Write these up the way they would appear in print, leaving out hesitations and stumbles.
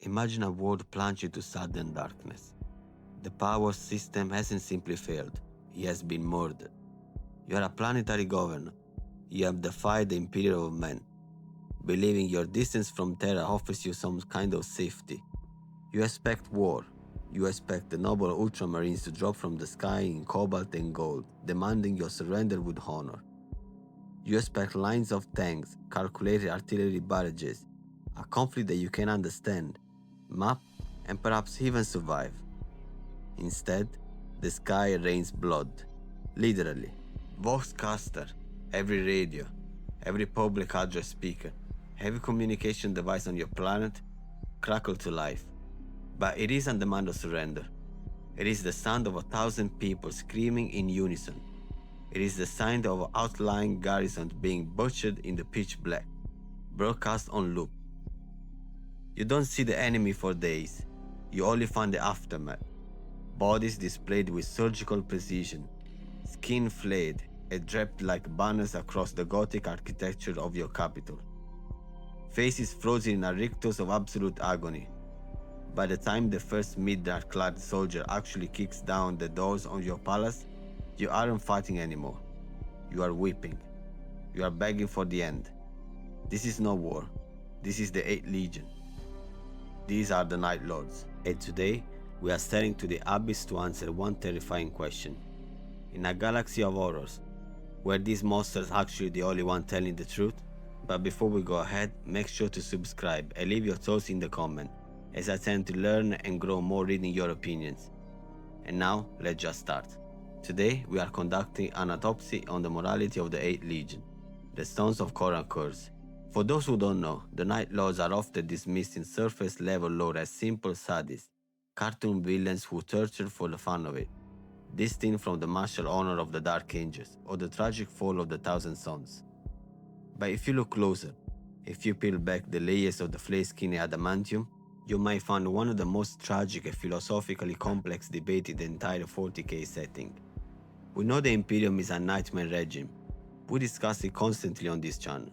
Imagine a world plunged into sudden darkness. The power system hasn't simply failed, it has been murdered. You are a planetary governor. You have defied the Imperium of men, believing your distance from Terra offers you some kind of safety. You expect war. You expect the noble ultramarines to drop from the sky in cobalt and gold, demanding your surrender with honor. You expect lines of tanks, calculated artillery barrages, a conflict that you can understand, map, and perhaps even survive. Instead, the sky rains blood. Literally. Voxcaster, every radio, every public address speaker, every communication device on your planet crackle to life. But it isn't the demand of surrender. It is the sound of 1,000 people screaming in unison. It is the sound of outlying garrisons being butchered in the pitch black, broadcast on loop. You don't see the enemy for days. You only find the aftermath. Bodies displayed with surgical precision, skin flayed and draped like banners across the Gothic architecture of your capital. Faces frozen in a rictus of absolute agony. By the time the first mid-dark-clad soldier actually kicks down the doors of your palace, you aren't fighting anymore. You are weeping. You are begging for the end. This is no war. This is the 8th Legion. These are the Night Lords. And today, we are staring to the abyss to answer one terrifying question. In a galaxy of horrors, were these monsters actually the only one telling the truth? But before we go ahead, make sure to subscribe and leave your thoughts in the comment, as I tend to learn and grow more reading your opinions. And now, let's just start. Today, we are conducting an autopsy on the morality of the 8th Legion, the Sons of Konrad Curze. For those who don't know, the Night Lords are often dismissed in surface-level lore as simple sadists, cartoon villains who torture for the fun of it, distinct from the martial honor of the Dark Angels or the tragic fall of the Thousand Sons. But if you look closer, if you peel back the layers of the flay-skin adamantium, you might find one of the most tragic and philosophically complex debates in the entire 40k setting. We know the Imperium is a nightmare regime. We discuss it constantly on this channel.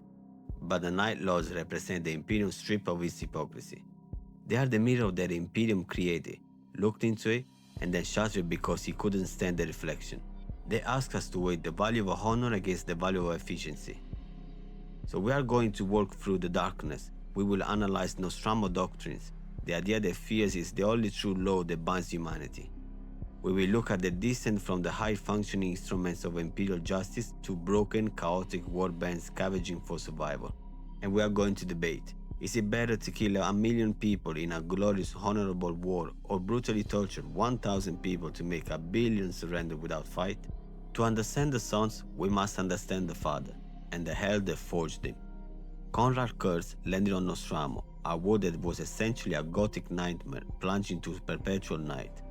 But the Night Lords represent the Imperium strip of its hypocrisy. They are the mirror that the Imperium created, looked into it, and then shattered because he couldn't stand the reflection. They ask us to weigh the value of honor against the value of efficiency. So we are going to walk through the darkness. We will analyze Nostramo doctrines, the idea that fear is the only true law that binds humanity. We will look at the descent from the high-functioning instruments of imperial justice to broken, chaotic warbands scavenging for survival. And we are going to debate, is it better to kill 1 million people in a glorious, honorable war or brutally torture 1,000 people to make 1 billion surrender without fight? To understand the sons, we must understand the father and the hell that forged him. Konrad Curze landed on Nostramo, a world that was essentially a Gothic nightmare plunged into perpetual night,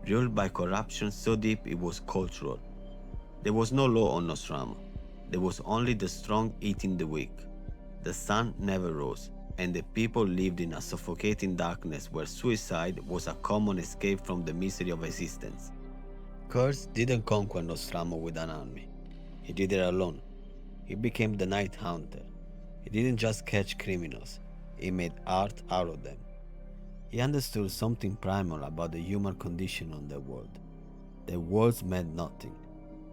ruled by corruption so deep it was cultural. There was no law on Nostramo. There was only the strong eating the weak. The sun never rose, and the people lived in a suffocating darkness where suicide was a common escape from the misery of existence. Curze didn't conquer Nostramo with an army. He did it alone. He became the Night Hunter. He didn't just catch criminals. He made art out of them. He understood something primal about the human condition on the world. The words meant nothing.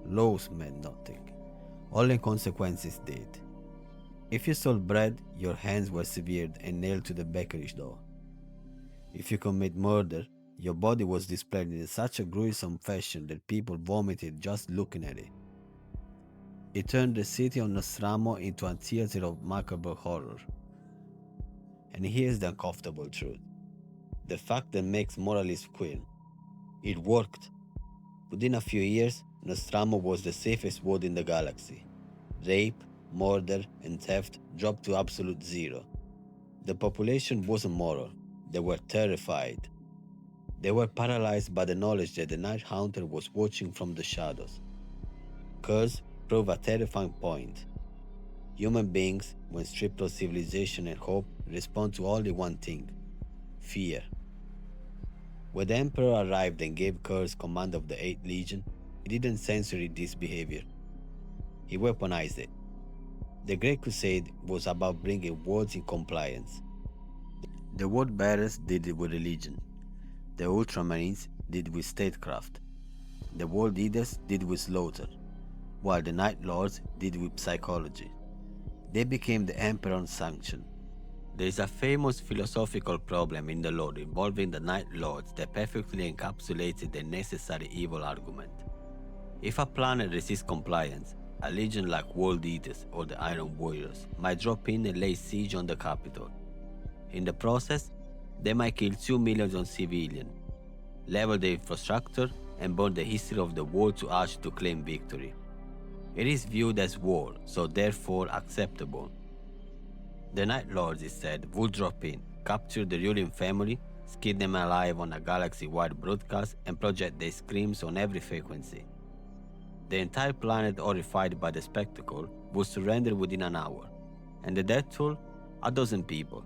Laws meant nothing. Only consequences did. If you sold bread, your hands were severed and nailed to the bakery door. If you commit murder, your body was displayed in such a gruesome fashion that people vomited just looking at it. It turned the city of Nostramo into a theater of macabre horror. And here's the uncomfortable truth. The fact that makes moralists quail. It worked. Within a few years, Nostramo was the safest world in the galaxy. Rape, murder, and theft dropped to absolute zero. The population wasn't moral. They were terrified. They were paralyzed by the knowledge that the Night Hunter was watching from the shadows. Curze proved a terrifying point. Human beings, when stripped of civilization and hope, respond to only one thing: fear. When the Emperor arrived and gave Curze command of the 8th Legion, he didn't censor this behavior. He weaponized it. The Great Crusade was about bringing worlds in compliance. The Word Bearers did it with religion. The Ultramarines did with statecraft. The World Eaters did with slaughter, while the Night Lords did with psychology. They became the Emperor's sanction. There is a famous philosophical problem in the lore involving the Night Lords that perfectly encapsulated the necessary evil argument. If a planet resists compliance, a legion like World Eaters or the Iron Warriors might drop in and lay siege on the capital. In the process, they might kill 2 million civilians, level the infrastructure, and burn the history of the world to ash to claim victory. It is viewed as war, so therefore acceptable. The Night Lords, instead, would drop in, capture the ruling family, skin them alive on a galaxy-wide broadcast, and project their screams on every frequency. The entire planet, horrified by the spectacle, would surrender within an hour, and the death toll, 12 people.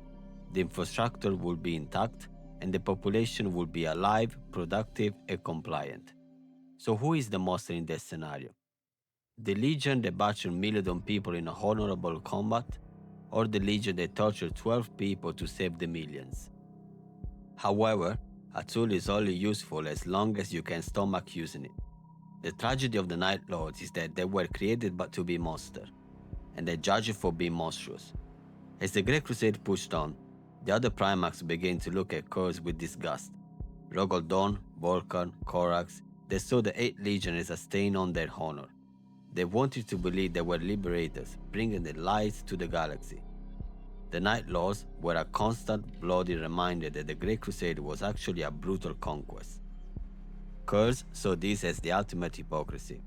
The infrastructure would be intact, and the population would be alive, productive, and compliant. So who is the monster in this scenario? The Legion that butchered millions of people in a honorable combat, or the Legion that tortured 12 people to save the millions? However, a tool is only useful as long as you can stomach using it. The tragedy of the Night Lords is that they were created but to be monsters, and they judged for being monstrous. As the Great Crusade pushed on, the other Primarchs began to look at Curze with disgust. Rogoldon, Vulcan, Corax, they saw the 8th Legion as a stain on their honor. They wanted to believe they were liberators, bringing the light to the galaxy. The Night Lords were a constant, bloody reminder that the Great Crusade was actually a brutal conquest. Curze saw this as the ultimate hypocrisy.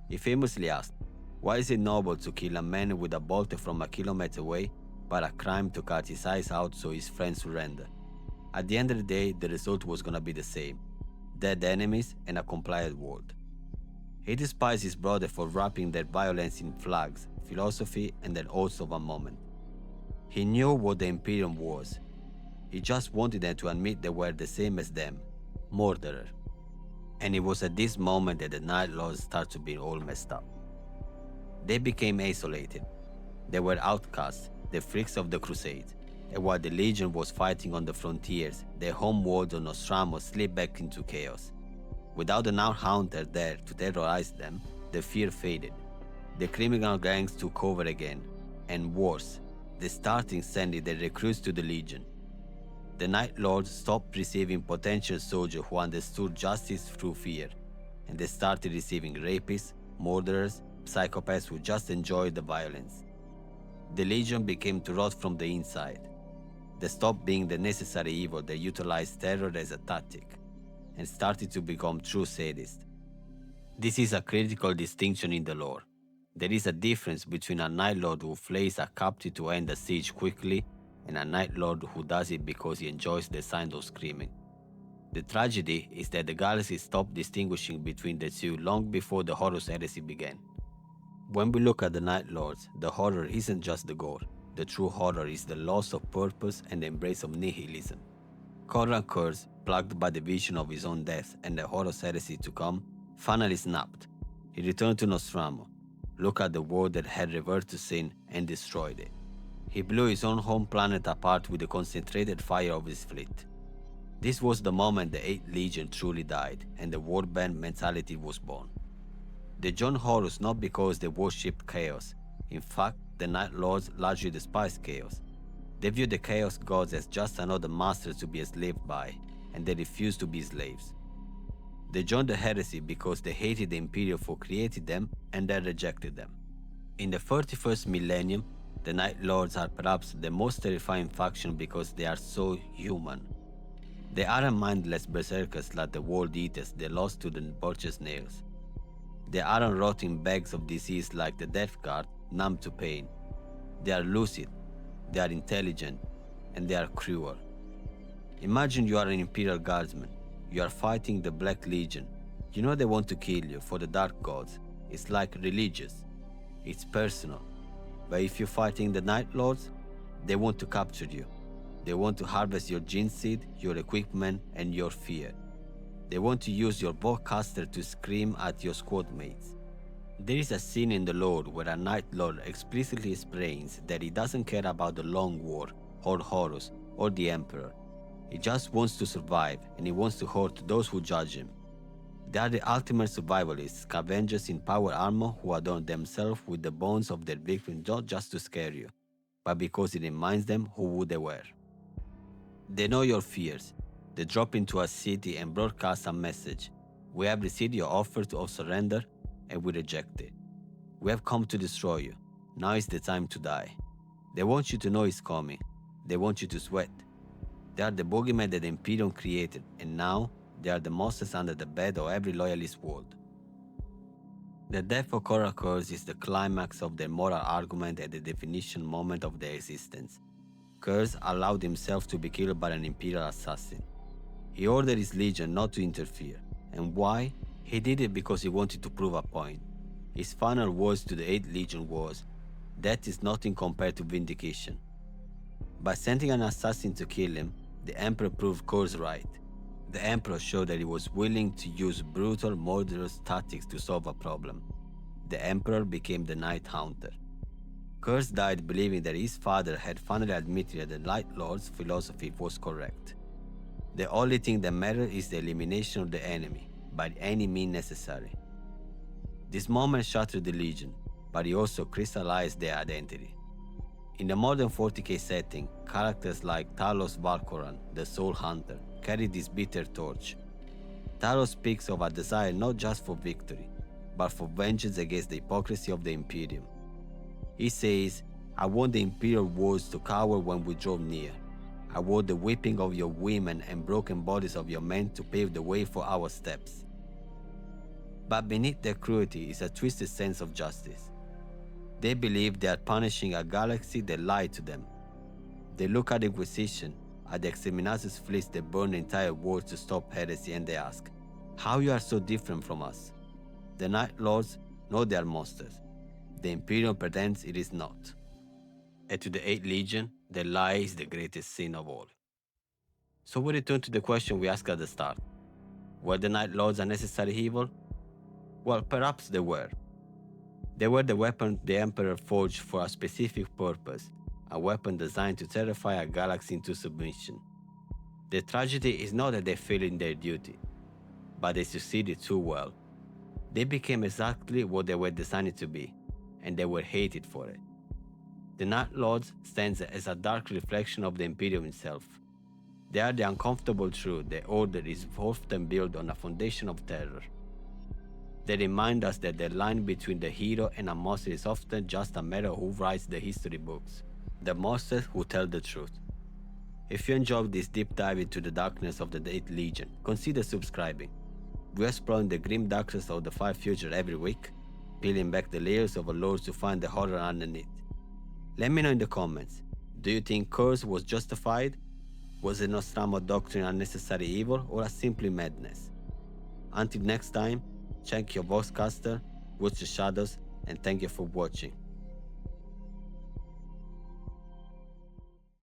He famously asked, "Why is it noble to kill a man with a bolt from a kilometer away, but a crime to cut his eyes out so his friends surrender?" At the end of the day, the result was gonna be the same: dead enemies and a compliant world. He despised his brother for wrapping their violence in flags, philosophy, and then also a moment. He knew what the Imperium was. He just wanted them to admit they were the same as them, murderer. And it was at this moment that the Night Lords started to be all messed up. They became isolated. They were outcasts, the freaks of the Crusade. And while the Legion was fighting on the frontiers, their home world of Nostramo slipped back into chaos. Without an out-hunter there to terrorize them, the fear faded. The criminal gangs took over again, and worse, they started sending their recruits to the Legion. The Night Lords stopped receiving potential soldiers who understood justice through fear, and they started receiving rapists, murderers, psychopaths who just enjoyed the violence. The Legion became to rot from the inside. They stopped being the necessary evil that utilized terror as a tactic, and started to become true sadists. This is a critical distinction in the lore. There is a difference between a Night Lord who flays a captive to end a siege quickly and a Night Lord who does it because he enjoys the sound of screaming. The tragedy is that the galaxy stopped distinguishing between the two long before the Horus heresy began. When we look at the Night Lords, the horror isn't just the gore. The true horror is the loss of purpose and the embrace of nihilism. Konrad Curze, plagued by the vision of his own death and the Horus heresy to come, finally snapped. He returned to Nostramo, looked at the world that had reverted to sin, and destroyed it. He blew his own home planet apart with the concentrated fire of his fleet. This was the moment the 8th Legion truly died, and the warband mentality was born. They joined Horus not because they worshipped chaos. In fact, the Night Lords largely despised chaos. They viewed the Chaos Gods as just another master to be enslaved by, and they refused to be slaves. They joined the heresy because they hated the Imperium for creating them and then rejected them. In the 31st millennium, the Night Lords are perhaps the most terrifying faction because they are so human. They aren't mindless berserkers like the World Eaters they lost to the Butcher's Nails. They aren't rotting bags of disease like the Death Guard, numb to pain. They are lucid, they are intelligent, and they are cruel. Imagine you are an Imperial Guardsman. You are fighting the Black Legion. You know they want to kill you for the Dark Gods. It's like religious. It's personal. But if you're fighting the Night Lords, they want to capture you. They want to harvest your gene seed, your equipment, and your fear. They want to use your bowcaster to scream at your squad mates. There is a scene in the lore where a Night Lord explicitly explains that he doesn't care about the Long War or Horus, or the Emperor. He just wants to survive, and he wants to hurt those who judge him. They are the ultimate survivalists, scavengers in power armor who adorn themselves with the bones of their victims not just to scare you, but because it reminds them who they were. They know your fears. They drop into a city and broadcast a message. We have received your offer of surrender, and we reject it. We have come to destroy you. Now is the time to die. They want you to know it's coming. They want you to sweat. They are the boogeyman that the Imperium created, and now they are the monsters under the bed of every loyalist world. The death of Konrad Curze is the climax of their moral argument at the definition moment of their existence. Curze allowed himself to be killed by an Imperial assassin. He ordered his legion not to interfere. And why? He did it because he wanted to prove a point. His final words to the 8th Legion was, "Death is nothing compared to vindication." By sending an assassin to kill him, the Emperor proved Curze right. The Emperor showed that he was willing to use brutal, murderous tactics to solve a problem. The Emperor became the Night Haunter. Curze died believing that his father had finally admitted that the Light Lord's philosophy was correct. The only thing that matters is the elimination of the enemy, by any means necessary. This moment shattered the Legion, but it also crystallized their identity. In the modern 40k setting, characters like Talos Valkoran, the Soul Hunter, carry this bitter torch. Talos speaks of a desire not just for victory, but for vengeance against the hypocrisy of the Imperium. He says, "I want the Imperial wars to cower when we draw near. I want the whipping of your women and broken bodies of your men to pave the way for our steps." But beneath their cruelty is a twisted sense of justice. They believe they are punishing a galaxy that lied to them. They look at the Inquisition, at the exterminatus fleets that burn the entire world to stop heresy, and they ask, "How you are so different from us?" The Night Lords know they are monsters. The Imperium pretends it is not. And to the 8th Legion, the lie is the greatest sin of all. So we return to the question we asked at the start. Were the Night Lords a necessary evil? Well, perhaps they were. They were the weapon the Emperor forged for a specific purpose, a weapon designed to terrify a galaxy into submission. The tragedy is not that they failed in their duty, but they succeeded too well. They became exactly what they were designed to be, and they were hated for it. The Night Lords stands as a dark reflection of the Imperium itself. They are the uncomfortable truth that order is often built on a foundation of terror. They remind us that the line between the hero and a monster is often just a matter of who writes the history books, the monsters who tell the truth. If you enjoyed this deep dive into the darkness of the 8th Legion, consider subscribing. We're exploring the grim darkness of the far future every week, peeling back the layers of our lore to find the horror underneath. Let me know in the comments, do you think Curze was justified? Was the Nostramo doctrine a necessary evil or a simply madness? Until next time, check your voicecaster, watch the shadows, and thank you for watching.